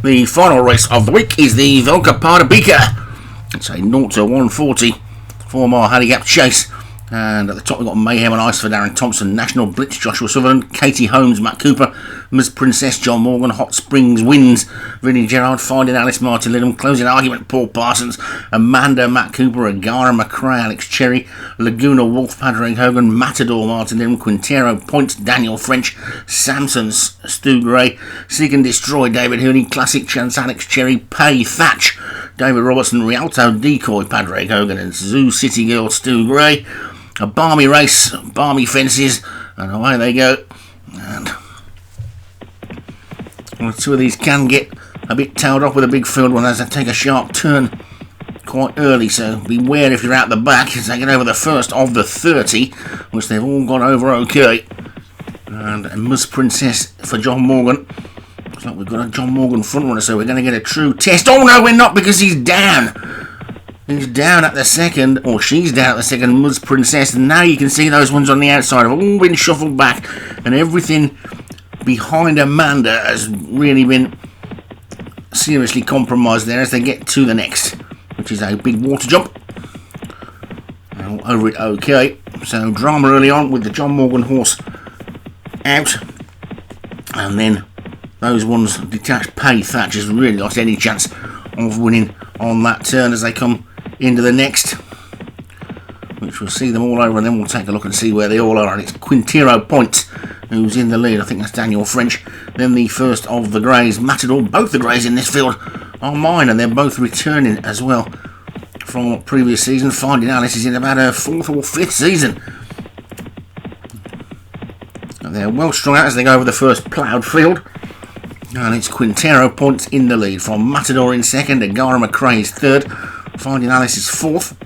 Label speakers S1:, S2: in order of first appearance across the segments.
S1: The final race of the week is the Velka Pardubicka. It's a 0 to 140 4-mile handicap chase. And at the top we've got Mayhem and Ice for Darren Thompson, National Blitz Joshua Sutherland, Katie Holmes, Matt Cooper, Ms Princess John Morgan, Hot Springs Wins, Vinnie Gerard, Finding Alice Martin Lidham, Closing Argument Paul Parsons, Amanda Matt Cooper, Agara McRae, Alex Cherry, Laguna Wolf Padraig Hogan, Matador Martin Lidham, Quintero Points Daniel French, Samson's Stu Gray, Seek and Destroy David Hooney, Classic Chance Alex Cherry, Pay Thatch David Robertson, Rialto Decoy Padraig Hogan, and Zoo City Girl Stu Gray. A balmy race, balmy fences, and away they go. And well, two of these can get a bit tailed off with a big field one as they take a sharp turn quite early, so beware if you're out the back as they get over the first of the 30, which they've all gone over okay. And Ms Princess for John Morgan. Looks like we've got a John Morgan front runner, so we're going to get a true test. Oh no, we're not, because he's down. He's down at the second, or she's down at the second, Ms Princess, and now you can see those ones on the outside have all been shuffled back, and everything behind Amanda has really been seriously compromised there as they get to the next, which is a big water jump. And over it okay, so drama early on with the John Morgan horse out, and then those ones detached. Pay Thatch has really lost any chance of winning on that turn as they come into the next, which we'll see them all over, and then we'll take a look and see where they all are. And it's Quintero Points who's in the lead. I think that's Daniel French. Then the first of the Greys, Matador. Both the Greys in this field are mine, and they're both returning as well from previous season. Finding Alice is in about her 4th or 5th season. And they're well strung out as they go over the first ploughed field. And it's Quintero Points in the lead from Matador in second, Agara McRae is third, Finding Alice is fourth.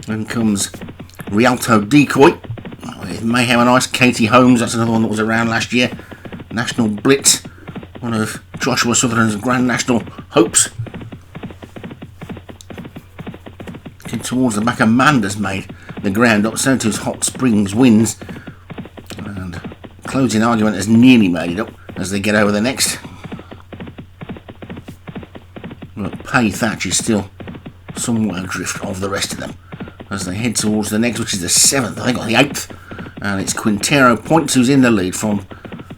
S1: Then comes Rialto Decoy with Mayhem and Ice, Katie Holmes, that's another one that was around last year. National Blitz, one of Joshua Sutherland's Grand National hopes. Getting towards the back, Amanda's made the ground up, so too's Hot Springs Wins. And Closing Argument has nearly made it up as they get over the next. Look, Pay Thatch is still somewhat adrift of the rest of them as they head towards the next, which is the 7th, I think, or the 8th. And it's Quintero Points who's in the lead from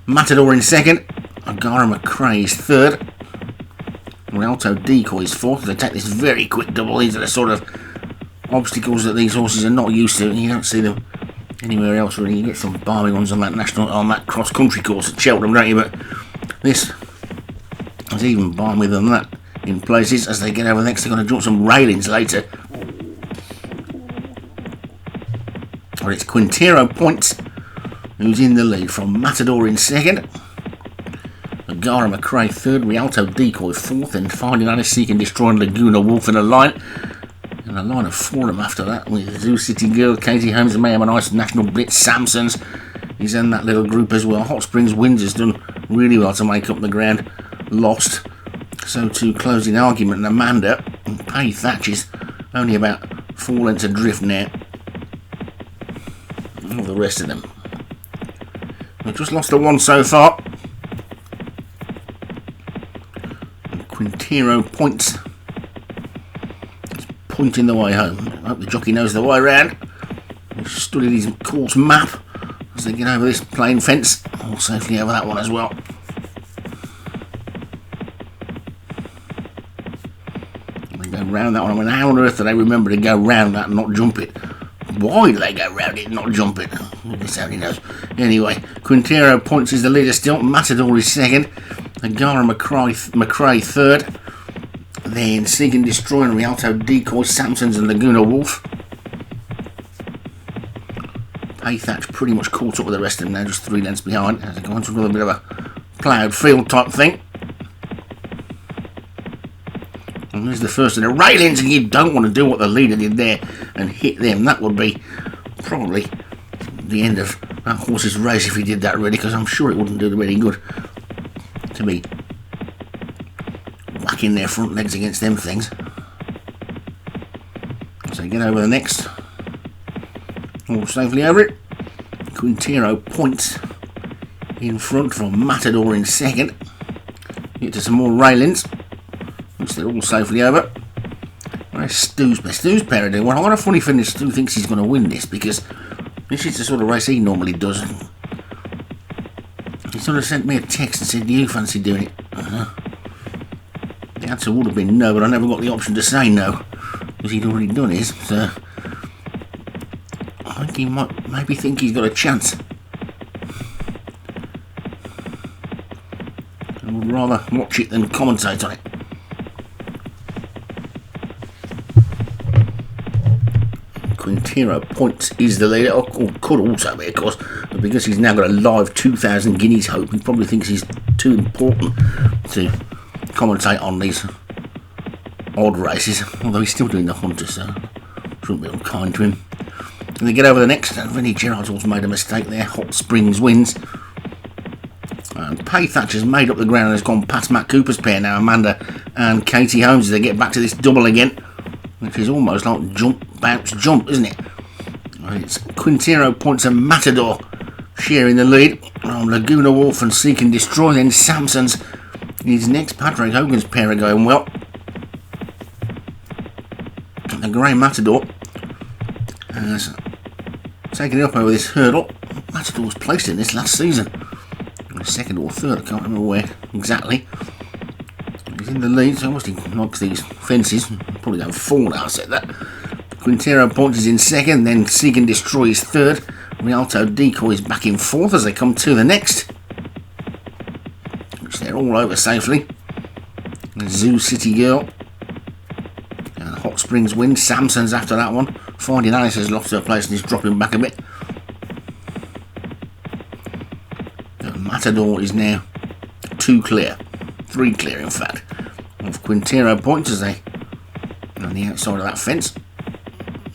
S1: Matador in second, Agara McRae is third, Rialto Decoy is fourth. They take this very quick double. These are the sort of obstacles that these horses are not used to, and you don't see them anywhere else really. You get some balmy ones on that cross country course at Cheltenham, don't you? But this is even balmy than that in places as they get over next. They're going to jump some railings later. But it's Quintero Points who's in the lead from Matador in second, Agara McRae third, Rialto Decoy fourth, and Finding Alice, Seek and Destroy Laguna Wolf in a line. And a line of 4 of them after that with Zoo City Girl, Katie Holmes, and Mayhem and Ice, National Blitz, Samson's. He's in that little group as well. Hot Springs Wins has done really well to make up the ground lost. So too Closing Argument and Amanda. And Pay Thatch is only about 4 lengths adrift now. All the rest of them. We've just lost the one so far. And Quintero Points pointing the way home. I hope the jockey knows the way round. He's studied his course map as they get over this plain fence. All safely over that one as well. They go round that one. I mean, how on earth do they remember to go round that and not jump it? Why do they go round it and not jump it? This only knows. Anyway, Quintero Points is the leader still. Matador is second. Agara McRae third. Then Seek and Destroy and Rialto Decoy, Samson's and Laguna Wolf. Pay Thatch pretty much caught up with the rest of them now, just 3 lengths behind as they go on to another bit of a ploughed field type thing. And there's the first of the railings, and you don't want to do what the leader did there and hit them. That would be probably the end of that horse's race if he did that really, because I'm sure it wouldn't do them any good to be whacking their front legs against them things. So get over the next. All safely over it. Quintero Points in front from Matador in second. Get to some more railings, which they're all safely over. Where's Stu's best? Stu's pair of doing well. I got a funny feeling Stu thinks he's going to win this, because this is the sort of race he normally does. He sort of sent me a text and said, "Do you fancy doing it?" The answer would have been no, but I never got the option to say no, because he'd already done his. So I think he might maybe think he's got a chance. I would rather watch it than commentate on it. Quintero Points is the leader, or could also be, of course, but because he's now got a live 2,000 guineas hope, he probably thinks he's too important to commentate on these odd races, although he's still doing the Hunter, so shouldn't be unkind to him. And they get over the next, and Vinnie Gerard's also made a mistake there. Hot Springs wins. And Pay Thatcher's made up the ground and has gone past Matt Cooper's pair now, Amanda and Katie Holmes, as they get back to this double again, which is almost like jump, bounce, jump, isn't it? It's Quintero Points and Matador sharing the lead. Laguna Wolf and Seek and Destroy, then Samson's is next. Patrick Hogan's pair are going well. And the Grey Matador has taken it up over this hurdle. Matador was placed in this last season. Second or third, I can't remember where exactly. He's in the lead, so once he knocks these fences, probably going 4 now, I said that. Quintero Points is in second, then Seek and Destroy is third. Rialto Decoy is back in fourth as they come to the next, which they're all over safely. Zoo City Girl and Hot Springs win. Samson's after that one. Finding Alice has lost her place and is dropping back a bit. Matador is now 2 clear, 3 clear in fact, of Quintero Points as they on the outside of that fence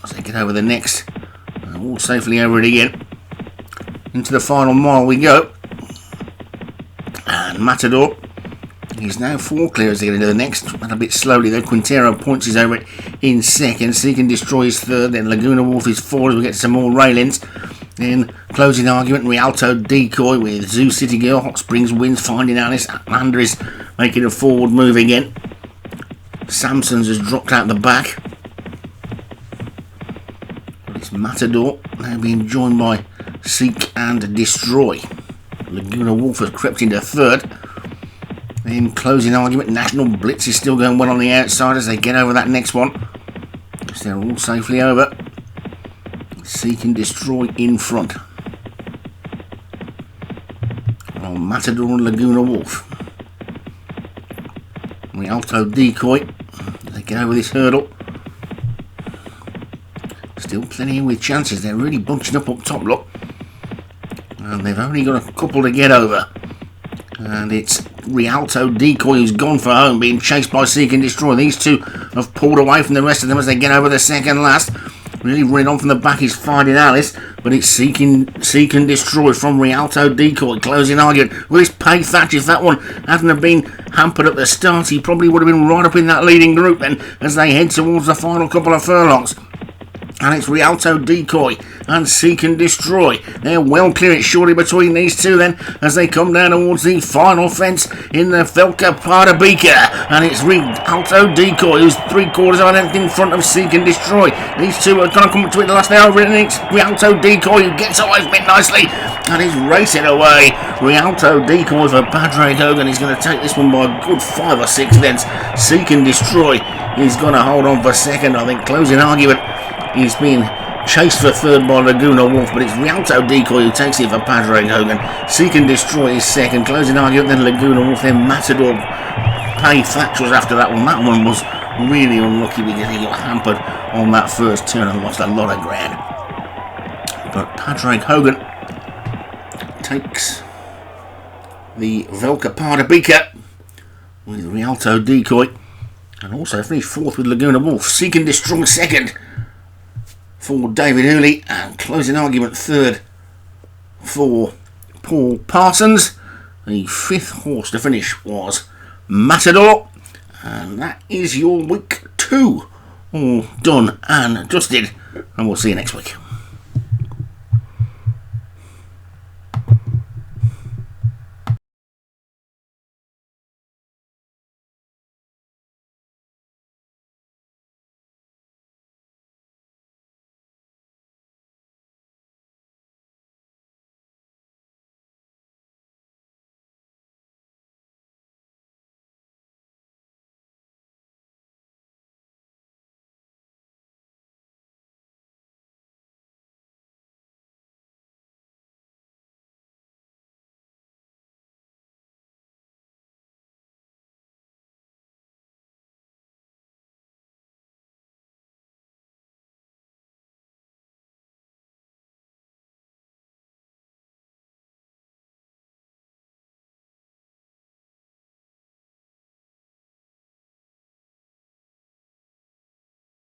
S1: as they get over the next, all safely over it again. Into the final mile we go, and Matador is now 4 clear as they get into the next, and a bit slowly though. Quintero Points is over it in second, Seek and Destroy is third, then Laguna Wolf is 4 as we get some more railings. Then closing argument, Rialto Decoy with Zoo City Girl. Hot Springs wins, Finding Alice. Atlanta is making a forward move again. Samson's has dropped out the back. But it's Matador now being joined by Seek and Destroy. Laguna Wolf has crept into third. Then closing argument, National Blitz is still going well on the outside as they get over that next one. So they're all safely over. Seek and Destroy in front. Well, Matador and Laguna Wolf. Rialto Decoy. They get over this hurdle. Still plenty with chances. They're really bunching up top, look. And they've only got a couple to get over. And it's Rialto Decoy who's gone for home, being chased by Seek and Destroy. These two have pulled away from the rest of them as they get over the second last. Really running on from the back is Finding Alice, but it's Seek and Destroy from Rialto Decoy. Closing argument. Well, it's Pay Thatcher. If that one hadn't have been hampered at the start, he probably would have been right up in that leading group then as they head towards the final couple of furlongs. And it's Rialto Decoy and Seek and Destroy. They're well clear. It's surely between these two then as they come down towards the final fence in the Velka Pardubicka. And it's Rialto Decoy who's 3/4 of an length in front of Seek and Destroy. These two are going to come to it the last hour, and it's Rialto Decoy who gets away from it nicely and is racing away. Rialto Decoy for Patrick Hogan. He's going to take this one by a good 5 or 6 lengths. Seek and Destroy is going to hold on for second. I think closing argument. He's being chased for third by Laguna Wolf, but it's Rialto Decoy who takes it for Patrick Hogan. Seek and Destroy is second. Closing argument, then Laguna Wolf, then Matador. Pay Thatcher was after that one. That one was really unlucky because he got hampered on that first turn and lost a lot of ground. But Patrick Hogan takes the Velka Pardubicka with Rialto Decoy and also finished fourth with Laguna Wolf. Seek and Destroy second for David Hooley, and closing argument third for Paul Parsons. The 5th horse to finish was Matador, and that is your week 2 all done and dusted, and we'll see you next week.